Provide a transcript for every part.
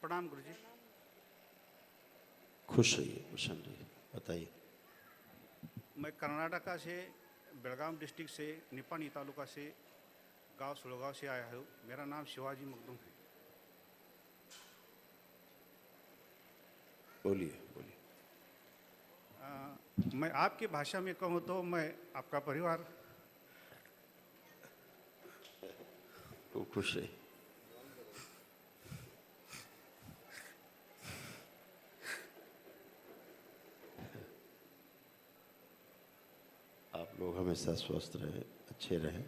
प्रणाम गुरुजी। खुश रहिए, प्रसन्न रहिए। बताइए। मैं कर्नाटका से बेलगाम डिस्ट्रिक्ट से निपानी तालुका से गांव सुड़गांव से आया हूँ। मेरा नाम शिवाजी मखदूम है। बोलिए बोलिए। मैं आपकी भाषा में कहूँ तो मैं आपका परिवार खूब खुश रहिए। आप लोग हमेशा स्वस्थ रहे, अच्छे रहे,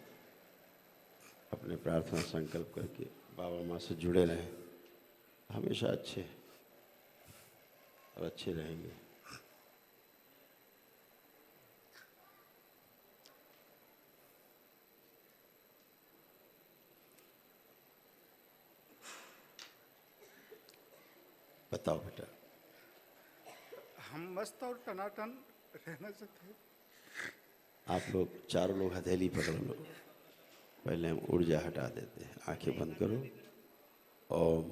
अपने प्रार्थना संकल्प करके बाबा माँ से जुड़े रहें, हमेशा अच्छे और अच्छे रहेंगे। बताओ बेटा। हम मस्त और टनाटन रहना चाहते हैं। आप लोग चारों लोग हथेली पकड़ लो। पहले हम ऊर्जा हटा देते हैं। आंखें बंद करो। ओम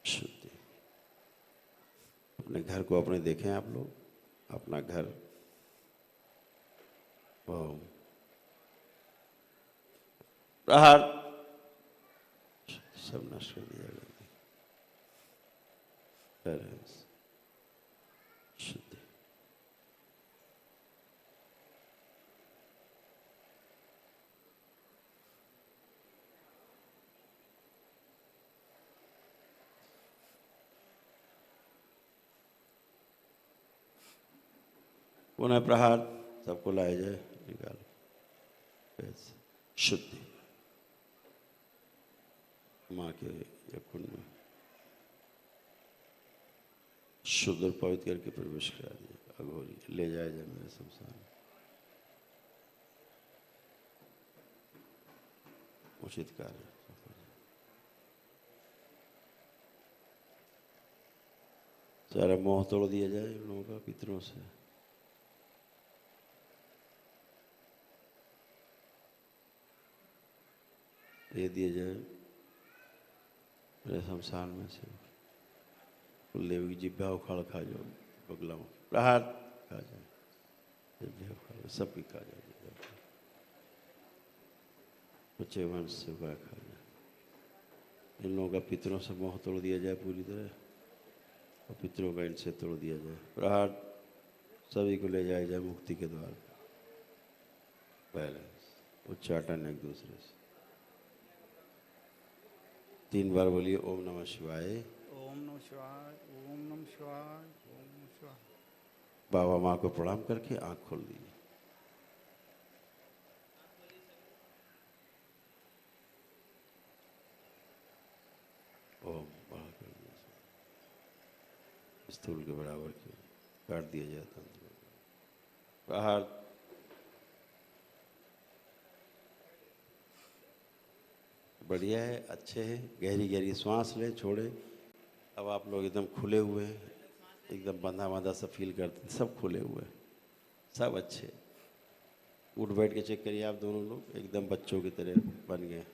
शुद्धि। अपने घर को अपने देखें आप लोग, अपना घर। ओम प्रहार। सब नष्ट कर दिया गया। शुद्धि। पुनः प्रहार। सबको लाया जाए, निकालो। शुद्धि। माँ के यकुंड में शुद्ध और पवित्र करके प्रवेश करा दिया। अघोरी ले जाया जाए मेरे शमशान। उचित कार्य। सारा मोह तोड़ दिया जाए इन लोगों का पितरों से। दे दिए जाए मेरे शमशान में से। कुलदेव की जिब्भा उखाड़ खा जाओ, बगला प्रहार खा जाए, जिब्भा उखाड़ सबकी खा जाए। बच्चे वंश से खा जाए। इन लोगों का पितरों से मोह तोड़ दिया जाए पूरी तरह, और पितरों का इनसे तोड़ दिया जाए। प्रहार। सभी को ले जाया जाए मुक्ति के द्वार। बैलेंस उच्चाटन एक दूसरे से। 3 बार बोलिए ओम नमः शिवाय। ओम नमः शिवाय, ओम नमः शिवाय, ओम नमः शिवाय। बाबा माँ को प्रणाम करके आंख खोल दीजिए। ओम बढ़ा कर दिया, स्थूल के बराबर के काट दिया जाए तंत्र। प्रहार। बढ़िया है, अच्छे हैं। गहरी गहरी सांस लें, छोड़े। अब आप लोग एकदम खुले हुए हैं, एकदम बंधा बंधा सा फील करते हैं। सब खुले हुए हैं, सब अच्छे। उठ बैठ के चेक करिए, आप दोनों लोग एकदम बच्चों की तरह बन गए,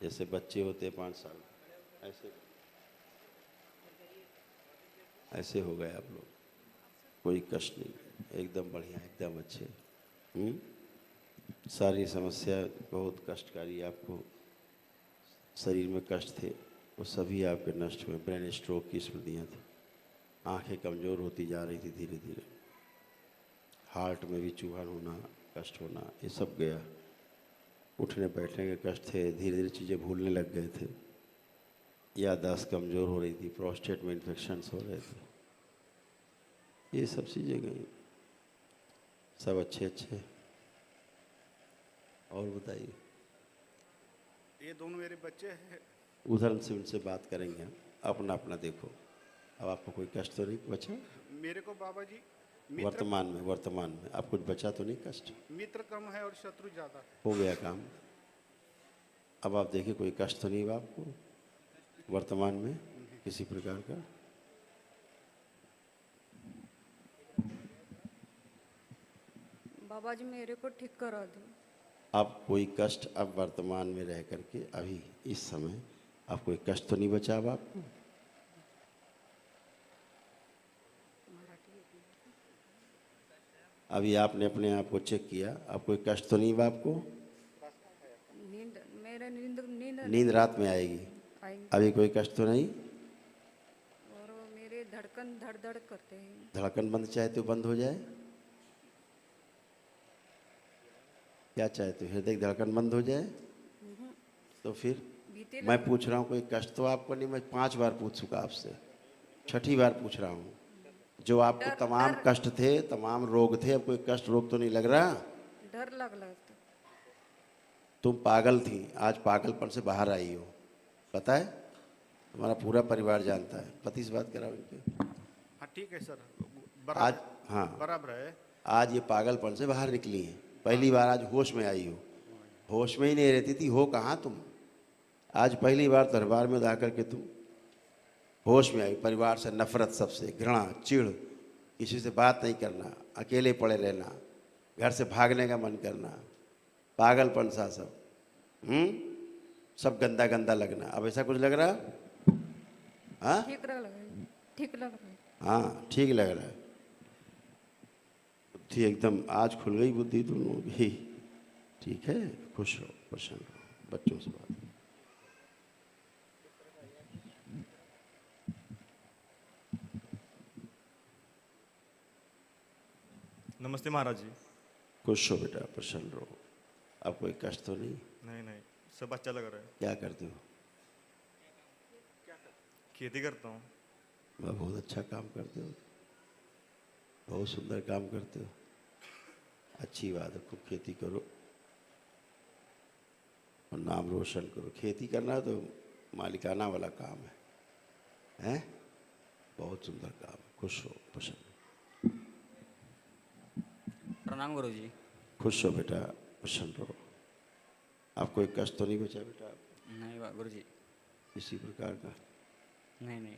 जैसे बच्चे होते हैं 5 साल। ऐसे ऐसे हो गए आप लोग। कोई कष्ट नहीं, एकदम बढ़िया, एकदम अच्छे। सारी समस्या बहुत कष्टकारी, आपको शरीर में कष्ट थे, वो सभी आपके नष्ट हुए। ब्रेन स्ट्रोक की स्मृतियाँ थी, आंखें कमज़ोर होती जा रही थी धीरे धीरे, हार्ट में भी चूहन होना, कष्ट होना, ये सब गया। उठने बैठने के कष्ट थे, धीरे धीरे चीज़ें भूलने लग गए थे। याददाश्त कमज़ोर हो रही थी, प्रोस्टेट में इन्फेक्शंस हो रहे थे, ये सब चीज़ें गई। सब अच्छे अच्छे। और बताइए। ये दोनों मेरे बच्चे हैं। उधर से उनसे बात करेंगे हम, अपना अपना देखो। अब आपको कोई कष्ट तो नहीं बचा? मेरे को बाबा जी वर्तमान में आप कुछ बचा तो नहीं कष्ट? मित्र कम है और शत्रु ज्यादा है। हो गया काम। अब आप देखिए कोई कष्ट तो नहीं हुआ आपको वर्तमान में किसी प्रकार का? बाबा जी मेरे को ठीक करा दो। आप कोई कष्ट अब वर्तमान में रह करके अभी इस समय आपको कोई कष्ट तो नहीं बचा अब आपको? अभी आपने अपने आप को चेक किया, अब कोई कष्ट तो नहीं हुआ आपको? नींद मेरा नींद नींद नींद रात में आएगी, आएंगी अभी कोई कष्ट तो नहीं? और वो मेरे धड़कन धड़ धड़ करते हैं। धड़कन बंद चाहते हो बंद हो जाए? क्या चाहते हो, हृदय की धड़कन बंद हो जाए? तो फिर बीते मैं पूछ रहा हूँ कोई कष्ट तो आपको नहीं? मैं 5 बार पूछ चुका आपसे, 6ठी बार पूछ रहा हूँ। जो आपको डर- तमाम डर- कष्ट थे, तमाम रोग थे, अब कोई कष्ट रोग तो नहीं लग रहा? डर लगता। तुम पागल थी, आज पागलपन से बाहर आई हो, पता है? तुम्हारा पूरा परिवार जानता है। पति से बात कराओ इनके। हाँ ठीक है सर, आज हाँ, बराबर है। आज ये पागलपन से बाहर निकली है, पहली बार आज होश में आई हो। होश में ही नहीं रहती थी, हो कहाँ तुम? आज पहली बार दरबार में जाकर के तुम होश में आई। परिवार से नफरत, सबसे घृणा, चिढ़, किसी से बात नहीं करना, अकेले पड़े रहना, घर से भागने का मन करना, पागलपन सा सब, सब गंदा गंदा लगना। अब ऐसा कुछ लग रहा? हाँ ठीक लग रहा है, ठीक लग रहा है। हाँ, ठीक लग रहा है। बुद्धि एकदम आज खुल गई, बुद्धि दोनों भी। ठीक है, खुश रहो, प्रसन्न रहो, बच्चों से बात। नमस्ते महाराज जी। खुश हो बेटा, प्रसन्न रहो। अब कोई कष्ट तो नहीं? नहीं नहीं, सब अच्छा लग रहा है। क्या करते हो? खेती करता हूँ। वह बहुत अच्छा काम करते हो, बहुत सुंदर काम करते हो। अच्छी बात है, खूब खेती करो और नाम रोशन करो। खेती करना तो मालिकाना वाला काम है, हैं? बहुत सुंदर काम है। खुश हो, प्रसन्न हो। प्रणाम गुरु जी। खुश हो बेटा, प्रसन्न रहो। आप कोई कष्ट तो नहीं बचा बेटा? नहीं गुरु जी। किसी प्रकार का? नहीं नहीं।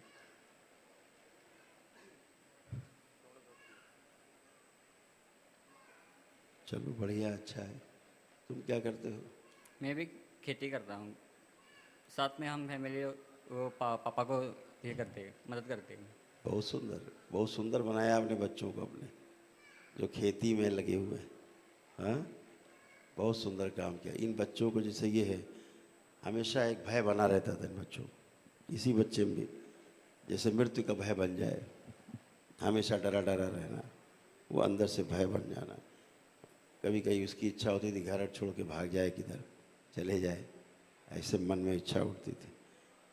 चलो बढ़िया, अच्छा है। तुम क्या करते हो? मैं भी खेती करता हूँ, साथ में हम फैमिली वो पापा को ये करते हैं, मदद करते हैं। बहुत सुंदर, बहुत सुंदर बनाया आपने बच्चों को अपने, जो खेती में लगे हुए हैं। हाँ, बहुत सुंदर काम किया। इन बच्चों को जैसे ये है, हमेशा एक भय बना रहता था इन बच्चों को। इसी बच्चे में भी जैसे मृत्यु का भय बन जाए, हमेशा डरा डरा रहना, वो अंदर से भय बन जाना। कभी कभी उसकी इच्छा होती थी घर छोड़ के भाग जाए, किधर चले जाए, ऐसे मन में इच्छा उठती थी।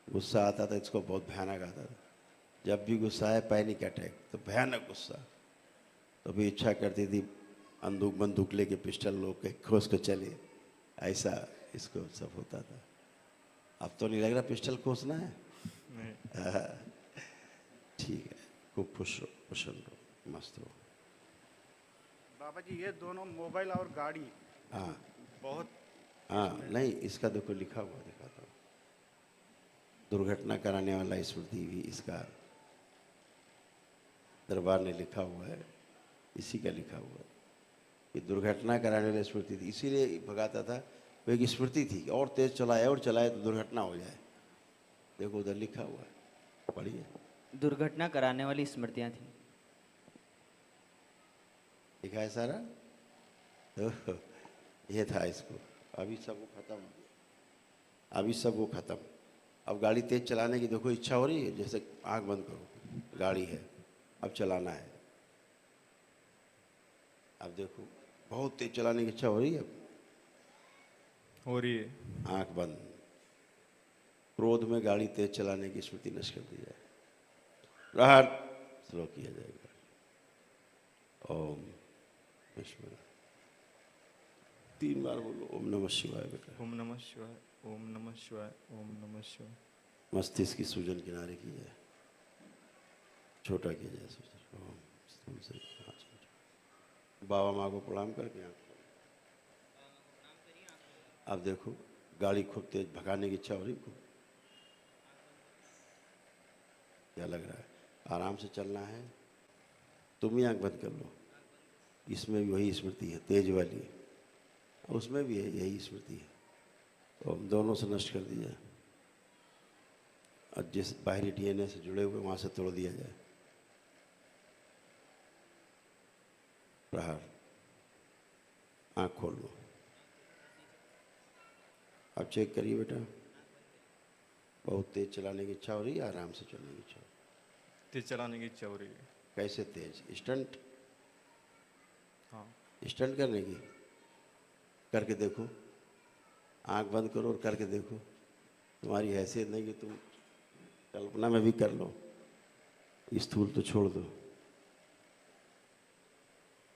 गुस्सा आता था, इसको बहुत भयानक आता था। जब भी गुस्सा आए, पैनिक अटैक, तो भयानक गुस्सा, तो भी इच्छा करती थी बंदूक बंदूक लेके, पिस्टल लो के खोस के चले, ऐसा इसको सब होता था। अब तो नहीं लग रहा पिस्टल खोसना है? नहीं। ठीक है, खूब खुश रहो, प्रसन्न रहो, मस्त रहो। बाबा जी ये दोनों मोबाइल और गाड़ी हाँ बहुत हाँ, नहीं इसका देखो लिखा हुआ दिखाता हूँ। दुर्घटना कराने वाला स्मृति भी इसका दरबार ने लिखा हुआ है, इसी का लिखा हुआ है कि दुर्घटना कराने वाली स्मृति थी, इसीलिए भगाता था। वो एक स्मृति थी, और तेज चलाए और चलाए तो दुर्घटना हो जाए। देखो उधर लिखा हुआ है, पढ़िए। दुर्घटना कराने वाली स्मृतियां थी। लिखा है सारा। ओह, ये था इसको। अभी सब वो खत्म हो गया, अभी सब वो खत्म। अब गाड़ी तेज चलाने की देखो इच्छा हो रही है, जैसे आंख बंद करो, गाड़ी है, अब चलाना है। अब देखो बहुत तेज चलाने की इच्छा हो रही है, अब हो रही है। आंख बंद। क्रोध में गाड़ी तेज चलाने की स्मृति नष्ट कर दी जाए, प्रहार स्लो किया जाएगा। ओम विष्णु, 3 बार बोलो ओम नमः शिवाय बेटा। ओम नमः शिवाय, ओम नमः शिवाय, ओम नमः शिवाय। मस्तिष्क की सूजन किनारे की जाए, छोटा किया जाए सूजन। ओम स्थूल से बाबा माँ को प्रणाम करके आँख खोलो। अब देखो गाड़ी खूब तेज भगाने की इच्छा हो रही, खूब क्या लग रहा है? आराम से चलना है, तुम ही आँख बंद कर लो। इसमें भी वही स्मृति है तेज वाली, उसमें भी है यही स्मृति है। तो हम दोनों से नष्ट कर दिया। और जिस बाहरी डीएनए से जुड़े हुए वहाँ से तोड़ दिया जाए। प्रहार। आँख खोल लो। अब चेक करिए बेटा, बहुत तेज चलाने की इच्छा हो रही है, आराम से चलने की इच्छा हो रही तेज चलाने की इच्छा हो रही है। है? कैसे तेज? स्टंट? हाँ। स्टंट करने की? करके देखो, आंख बंद करो और करके देखो। तुम्हारी हैसियत नहीं कि तुम कल्पना में भी कर लो, स्थूल तो छोड़ दो।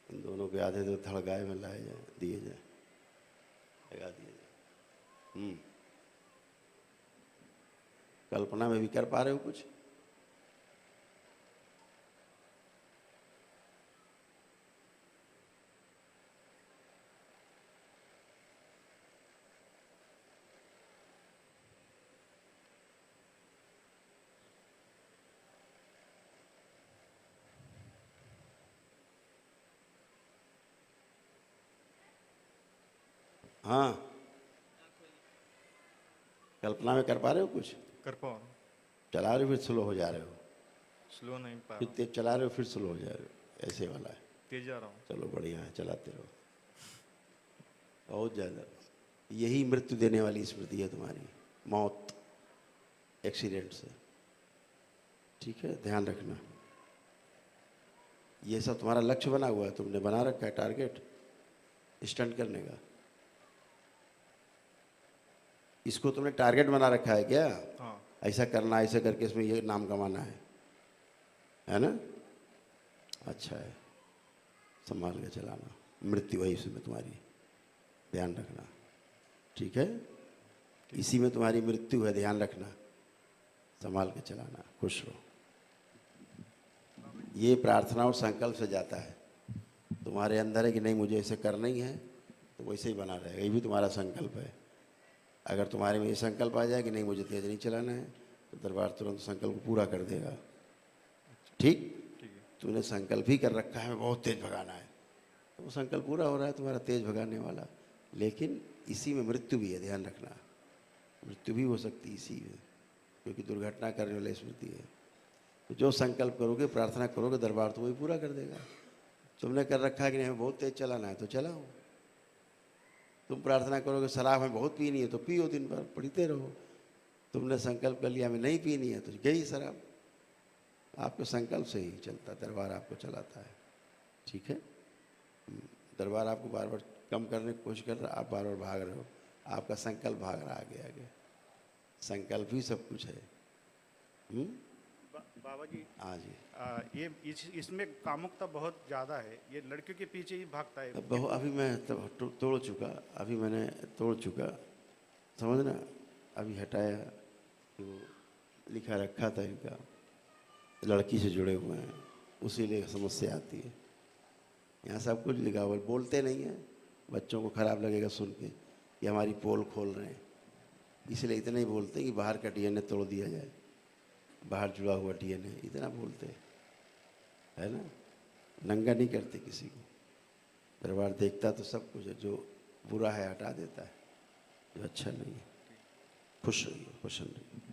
इन दोनों के आधे तो धड़गाए में लाए जाए, दिए जाए, लगा दिए जाए। कल्पना में भी कर पा रहे हो कुछ? हाँ, कल्पना में कर पा रहे हो कुछ? कर पाओ। चला रहे हो फिर स्लो हो जा रहे हो, स्लो नहीं पा फिर रहा। तेज चला रहे हो फिर स्लो हो जा रहे हो, ऐसे वाला है। तेज जा रहा हूँ। चलो बढ़िया है, चलाते रहो। बहुत ज़्यादा यही मृत्यु देने वाली स्मृति है तुम्हारी, मौत एक्सीडेंट से। ठीक है, ध्यान रखना। ये सब तुम्हारा लक्ष्य बना हुआ है, तुमने बना रखा है टारगेट स्टंट करने का। इसको तुमने टारगेट बना रखा है क्या? हाँ। ऐसा करना, ऐसे करके इसमें ये नाम कमाना है ना? अच्छा है, संभाल के चलाना। मृत्यु है इसमें तुम्हारी, ध्यान रखना। ठीक है, इसी में तुम्हारी मृत्यु है, ध्यान रखना। संभाल के चलाना, खुश रहो। ये प्रार्थना और संकल्प से जाता है। तुम्हारे अंदर है कि नहीं मुझे ऐसे करना ही है, तो वैसे ही बना रहेगा। ये भी तुम्हारा संकल्प है। अगर तुम्हारे में ये संकल्प आ जाए कि नहीं मुझे तेज नहीं चलाना है, तो दरबार तुरंत संकल्प को पूरा कर देगा। ठीक? ठीक है। तूने संकल्प ही कर रखा है बहुत तेज भगाना है, तो वो संकल्प पूरा हो रहा है तुम्हारा तेज भगाने वाला। लेकिन इसी में मृत्यु भी है, ध्यान रखना। मृत्यु भी हो सकती है इसी में, क्योंकि दुर्घटना करने वाली स्मृति है। तो जो संकल्प करोगे, प्रार्थना करोगे, दरबार तो वही पूरा कर देगा। तुमने कर रखा है कि नहीं हमें बहुत तेज चलाना है, तो चलाओ। तुम प्रार्थना करोगे शराब हमें बहुत पीनी है, तो पियो, दिन भर पीते रहो। तुमने संकल्प कर लिया हमें नहीं पीनी है, तो गई शराब। आपके संकल्प से ही चलता, दरबार आपको चलाता है। ठीक है, दरबार आपको बार बार कम करने की कोशिश कर रहा, आप बार बार भाग रहे हो। आपका संकल्प भाग रहा आगे आगे। संकल्प ही सब कुछ है। बाबा जी, हाँ जी। ये इसमें कामुकता बहुत ज़्यादा है, ये लड़कियों के पीछे ही भागता है। बहुत अभी मैं तोड़ चुका, अभी मैंने तोड़ चुका, समझना। अभी हटाया, तो लिखा रखा था इनका लड़की से जुड़े हुए हैं, उसी लिए समस्या आती है। यहाँ सब कुछ लिखा हुआ, बोलते नहीं हैं। बच्चों को खराब लगेगा सुन के कि हमारी पोल खोल रहे हैं, इसलिए इतना ही बोलते हैं कि बाहर का डीएनए तोड़ दिया जाए, बाहर जुड़ा हुआ डीएनए, इतना बोलते है ना। नंगा नहीं करते किसी को। दरबार देखता तो सब कुछ है, जो बुरा है हटा देता है, जो अच्छा नहीं है। खुश रहिए, खुश रहिए।